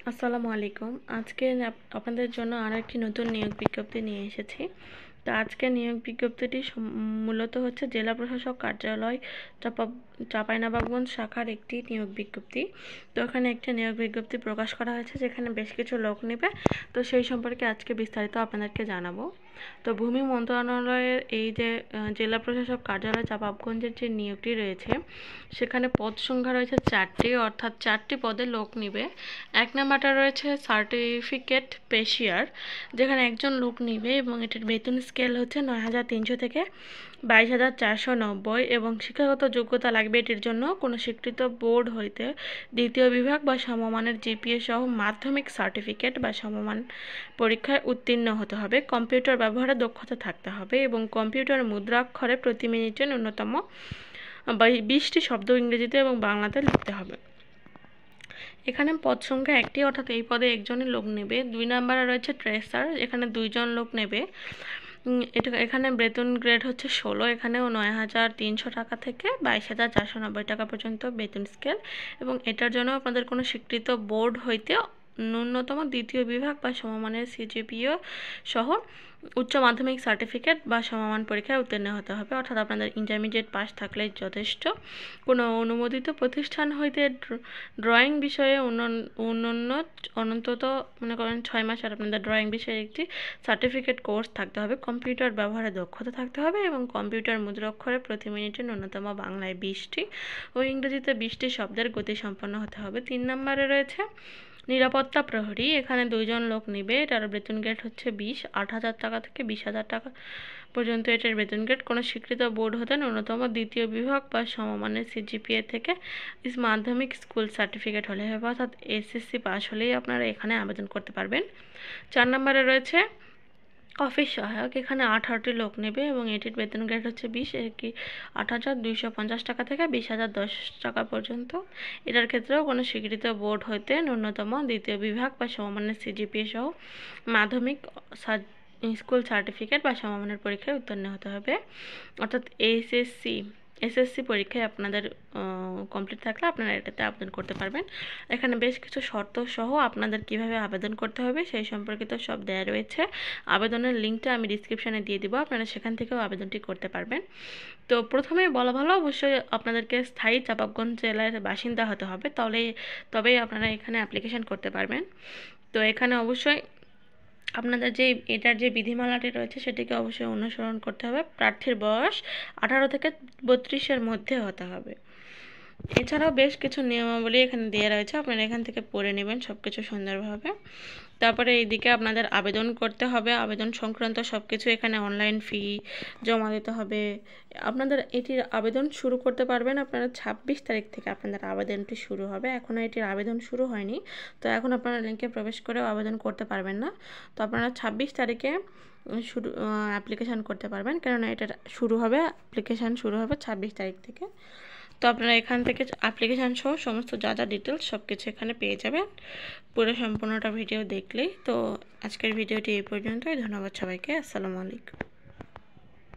আসসালামু আলাইকুম। আজকে আপনাদের জন্য আরও একটি নতুন নিয়োগ বিজ্ঞপ্তি নিয়ে এসেছি। তো আজকে নিয়োগ বিজ্ঞপ্তিটি মূলত হচ্ছে জেলা প্রশাসক কার্যালয় চাঁপাইনবাবগঞ্জ শাখার একটি নিয়োগ বিজ্ঞপ্তি। তো এখানে একটি নিয়োগ বিজ্ঞপ্তি প্রকাশ করা হয়েছে যেখানে বেশ কিছু লোক নেবে। তো সেই সম্পর্কে আজকে বিস্তারিত আপনাদেরকে জানাবো। তো ভূমি মন্ত্রণালয়ের এই যে জেলা প্রশাসক কার্যালয় চাঁপাইনবাবগঞ্জের যে নিয়োগটি রয়েছে সেখানে পদ সংখ্যা রয়েছে 4টি, অর্থাৎ 4টি পদে লোক নিবে। এক নাম্বারটা রয়েছে সার্টিফিকেট পেশিয়ার, যেখানে একজন লোক নিবে এবং এটার বেতন স্কেল হচ্ছে 9,300 থেকে 22,490 এবং শিক্ষাগত যোগ্যতা লাগবে এটির জন্য কোনো স্বীকৃত বোর্ড হইতে দ্বিতীয় বিভাগ বা সমমানের জিপিএ সহ মাধ্যমিক সার্টিফিকেট বা সমমান পরীক্ষায় উত্তীর্ণ হতে হবে। কম্পিউটার ব্যবহারে দক্ষতা থাকতে হবে এবং কম্পিউটার মুদ্রাক্ষরে প্রতি মিনিটে ন্যূনতম 20টি শব্দ ইংরেজিতে এবং বাংলাতে লিখতে হবে। এখানে পদ সংখ্যা 1টি, অর্থাৎ এই পদে একজনই লোক নেবে। 2 নম্বরে রয়েছে ট্রেসার, এখানে 2 জন লোক নেবে। এখানে বেতন গ্রেড হচ্ছে 16, এখানেও 9,300 টাকা থেকে 22,490 টাকা পর্যন্ত বেতন স্কেল এবং এটার জন্য আপনাদের কোনো স্বীকৃত বোর্ড হইতে ন্যূনতম দ্বিতীয় বিভাগ বা সমমানের সিজিপিএ সহ উচ্চ মাধ্যমিক সার্টিফিকেট বা সমমান পরীক্ষায় উত্তীর্ণ হতে হবে, অর্থাৎ আপনাদের ইন্টারমিডিয়েট পাস থাকলেই যথেষ্ট। কোনো অনুমোদিত প্রতিষ্ঠান হইতে ড্রয়িং বিষয়ে অন্তত মনে করেন 6 মাস আর আপনাদের ড্রয়িং বিষয়ে একটি সার্টিফিকেট কোর্স থাকতে হবে। কম্পিউটার ব্যবহারে দক্ষতা থাকতে হবে এবং কম্পিউটার মুদ্রাক্ষরে প্রতি মিনিটে ন্যূনতম বাংলায় 20টি ও ইংরেজিতে 20টি শব্দের গতি সম্পন্ন হতে হবে। 3 নম্বরে রয়েছে নিরাপত্তা প্রহরী, এখানে 2 জন লোক নেবে। এটার বেতন গ্রেড হচ্ছে 8,000 টাকা থেকে 20,000 টাকা পর্যন্ত এটার বেতন গ্রেড। কোনো স্বীকৃত বোর্ড হতে ন্যূনতম দ্বিতীয় বিভাগ বা সমমানের সিজিপিএ থেকে মাধ্যমিক স্কুল সার্টিফিকেট হলে হবে, অর্থাৎ এসএসসি পাস হলেই আপনারা এখানে আবেদন করতে পারবেন। 4 নম্বরে রয়েছে অফিস সহায়ক, এখানে 18টি লোক নেবে এবং এটির বেতন গ্রেড হচ্ছে 20, কি 8,250 টাকা থেকে 20,010 টাকা পর্যন্ত। এটার ক্ষেত্রেও কোনো স্বীকৃত বোর্ড হইতে ন্যূনতম দ্বিতীয় বিভাগ বা সমমানের সিজিপিএ সহ মাধ্যমিক স্কুল সার্টিফিকেট বা সমমানের পরীক্ষায় উত্তীর্ণ হতে হবে, অর্থাৎ এসএসসি পরীক্ষায় আপনাদের কমপ্লিট থাকলে আপনারা এটাতে আবেদন করতে পারবেন। এখানে বেশ কিছু শর্ত সহ আপনাদের কিভাবে আবেদন করতে হবে সেই সম্পর্কিত সব দেয়া রয়েছে। আবেদনের লিঙ্কটা আমি ডিসক্রিপশানে দিয়ে দিব, আপনারা সেখান থেকেও আবেদনটি করতে পারবেন। তো প্রথমেই বলা ভালো, অবশ্যই আপনাদেরকে স্থায়ী চাঁপাইনবাবগঞ্জ জেলার বাসিন্দা হতে হবে, তবেই আপনারা এখানে অ্যাপ্লিকেশান করতে পারবেন। তো এখানে অবশ্যই আপনাদের এটার যে বিধিমালাটি রয়েছে সেটিকে অবশ্যই অনুসরণ করতে হবে। প্রার্থীর বয়স 18 থেকে 32-এর মধ্যে হতে হবে। এছাড়াও বেশ কিছু নিয়মাবলী এখানে দেওয়া রয়েছে, আপনারা এখান থেকে পড়ে নেবেন সব কিছু সুন্দরভাবে। তারপরে এইদিকে আপনাদের আবেদন করতে হবে, আবেদন সংক্রান্ত সব কিছু এখানে অনলাইন ফি জমা দিতে হবে। আপনাদের এটির আবেদন শুরু করতে পারবেন আপনারা 26 তারিখ থেকে আপনাদের আবেদনটি শুরু হবে। এখনও এটির আবেদন শুরু হয়নি, তো এখন আপনারা লিঙ্কে প্রবেশ করেও আবেদন করতে পারবেন না। তো আপনারা 26 তারিখে অ্যাপ্লিকেশান করতে পারবেন, কেননা এটা অ্যাপ্লিকেশান শুরু হবে 26 তারিখ থেকে। তো আপনারা এখান থেকে অ্যাপ্লিকেশান সহ সমস্ত যা ডিটেলস সব কিছু এখানে পেয়ে যাবেন পুরো সম্পূর্ণটা ভিডিও দেখলেই। তো আজকের ভিডিওটি এই পর্যন্তই। ধন্যবাদ সবাইকে। আসসালামু আলাইকুম।